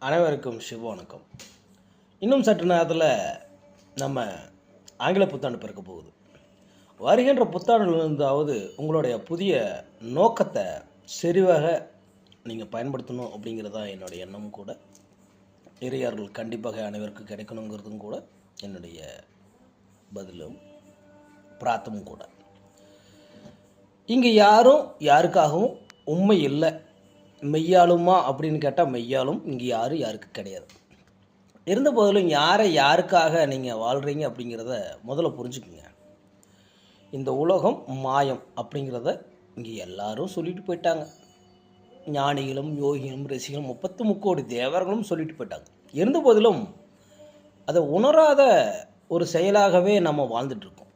அனைவருக்கும் சிவ வணக்கம். இன்னும் சற்று நேரத்தில் நம்ம ஆங்கில புத்தாண்டு பிறக்க போகுது. வருகின்ற புத்தாண்டிலிருந்தாவது உங்களுடைய புதிய நோக்கத்தை சரிவாக நீங்கள் பயன்படுத்தணும் அப்படிங்கிறது தான் என்னுடைய எண்ணமும் கூட. இறையார்கள் கண்டிப்பாக அனைவருக்கும் கிடைக்கணுங்கிறதும் கூட என்னுடைய பதிலும் பிரார்த்தமும் கூட. இங்கே யாரும் யாருக்காகவும் உண்மை இல்லை. மெய்யாலுமா அப்படின்னு கேட்டால் மெய்யாலும் இங்கே யாரும் யாருக்கு கிடையாது. இருந்த போதிலும் யாரை யாருக்காக நீங்கள் வாழ்கிறீங்க அப்படிங்கிறத முதல்ல புரிஞ்சுக்குங்க. இந்த உலகம் மாயம் அப்படிங்கிறத இங்கே எல்லாரும் சொல்லிட்டு போயிட்டாங்க. ஞானிகளும் யோகிகளும் ரிஷிகளும் 33 தேவர்களும் சொல்லிட்டு போயிட்டாங்க. இருந்த போதிலும் அதை உணராத ஒரு செயலாகவே நம்ம வாழ்ந்துட்டுருக்கோம்.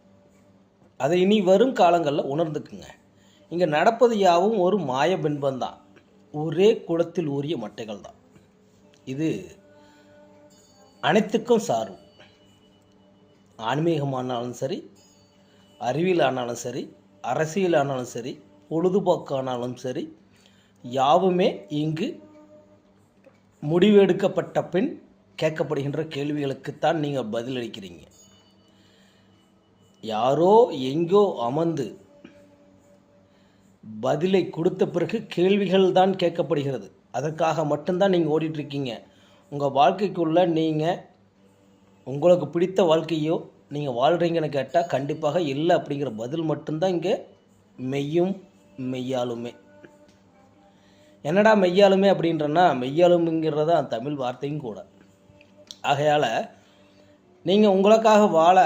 அதை இனி வரும் காலங்களில் உணர்ந்துக்குங்க. இங்கே நடப்பது யாவும் ஒரு மாய பின்பந்தான். ஒரே குளத்தில் ஊறிய மட்டைகள் தான். இது அனைத்துக்கும் சாரும். ஆன்மீகமானாலும் சரி, அறிவியல் ஆனாலும் சரி, அரசியல் ஆனாலும் சரி, பொழுதுபோக்கானாலும் சரி, யாவுமே இங்கு முடிவெடுக்கப்பட்ட பின் கேட்கப்படுகின்ற கேள்விகளுக்குத்தான் நீங்கள் பதிலளிக்கிறீங்க. யாரோ எங்கோ அமர்ந்து பதிலை கொடுத்த பிறகு கேள்விகள் தான் கேட்கப்படுகிறது. அதற்காக மட்டும்தான் நீங்கள் ஓடிட்டுருக்கீங்க. உங்கள் வாழ்க்கைக்குள்ளே நீங்கள் உங்களுக்கு பிடித்த வாழ்க்கையோ நீங்கள் வாழ்கிறீங்கன்னு கேட்டால் கண்டிப்பாக இல்லை அப்படிங்கிற பதில் மட்டும்தான் இங்கே மெய்யும் மெய்யாலுமே. என்னடா மெய்யாலுமே அப்படின்றன்னா, மெய்யாலுமைங்கிறது தான் தமிழ் வார்த்தையும் கூட. ஆகையால் நீங்கள் உங்களுக்காக வாழ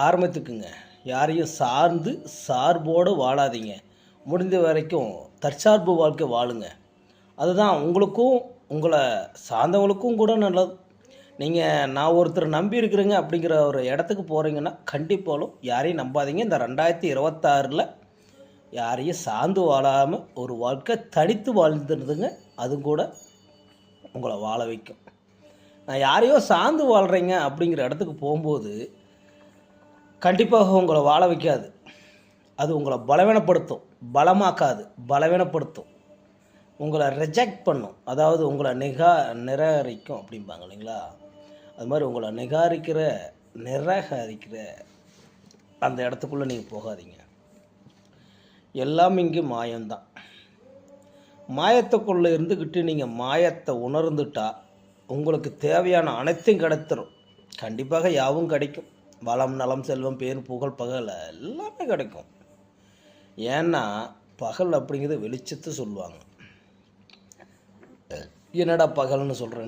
ஆரம்பித்துக்குங்க. யாரையும் சார்ந்து சார்போடு வாழாதீங்க. முடிந்த வரைக்கும் தற்சார்பு வாழ்க்கை வாழுங்க. அதுதான் உங்களுக்கும் உங்களை சார்ந்தவங்களுக்கும் கூட நல்லது. நீங்கள் நான் ஒருத்தர் நம்பி இருக்கிறேங்க அப்படிங்கிற ஒரு இடத்துக்கு போகிறீங்கன்னா கண்டிப்பாலும் யாரையும் நம்பாதீங்க. இந்த 2026 யாரையும் சார்ந்து வாழாமல் ஒரு வாழ்க்கை தனித்து வாழ்ந்துருதுங்க. அதுவும் கூட உங்களை வாழ வைக்கும். நான் யாரையோ சார்ந்து வாழ்கிறேங்க அப்படிங்கிற இடத்துக்கு போகும்போது கண்டிப்பாக உங்களை வாழ வைக்காது. அது உங்களை பலவீனப்படுத்தும். பலமாக்காது, பலவீனப்படுத்தும். உங்களை ரிஜெக்ட் பண்ணும். அதாவது உங்களை நிராகரிக்கும் அப்படிம்பாங்க இல்லைங்களா? அது மாதிரி உங்களை நிராகரிக்கிற அந்த இடத்துக்குள்ளே நீங்கள் போகாதீங்க. எல்லாம் இங்கே மாயம்தான். மாயத்துக்குள்ளே இருந்துக்கிட்டு நீங்கள் மாயத்தை உணர்ந்துட்டா உங்களுக்கு தேவையான அனைத்தையும் கிடைத்துரும். கண்டிப்பாக யாவும் கிடைக்கும். வளம் நலம் செல்வம் பேர் புகழ் பகல் எல்லாமே கிடைக்கும். ஏன்னா பகல் அப்படிங்கிறது வெளிச்சத்தை சொல்லுவாங்க. என்னடா பகல்னு சொல்கிறேன்.